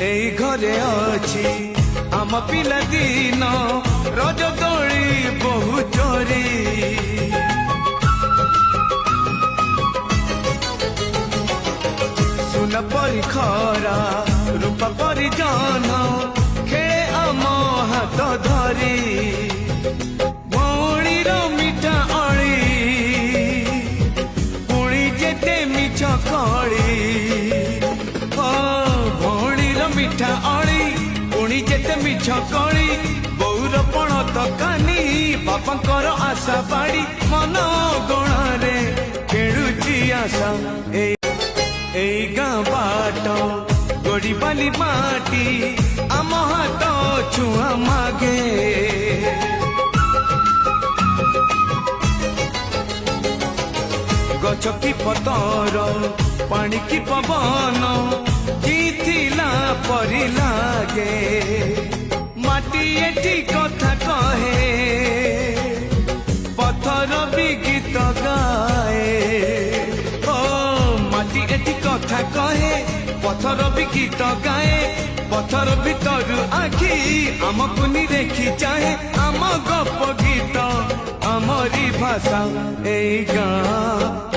এই ঘরে অছি আম পিলা দিন রজ দোଳି বহু চোরি সুনা পরি খরা রূপা পরি জন খেলে আম হাত ধরি ভৌণীর মিঠা অଳି পুଣି যেতে মিছ কଳି ভৌণীর মিঠা অଳି পুଣି যেতে মিছ কଳି বউর পଣ ତକାନି ବାପାଙ୍କର ଆଶା ବାଡ଼ି ମନ ଗଣାରେ ଖେଳୁଛି ଆଶା এই গাঁ বাট গড়ি বালি মাটি আম হাত ছুঁয়া মাগে গছ কি পতর পানি কি পবন জিথিলা পরি লাগে মাটি এটি কথা কহে পথর বি গীত গায়ে মাটি এটি কথা কহে পথর বি গীত গায়ে পথর ভিতরু আখি আমকু নিরেখি চাহে আম গপ গীত আমরি ভাষা এই গাঁ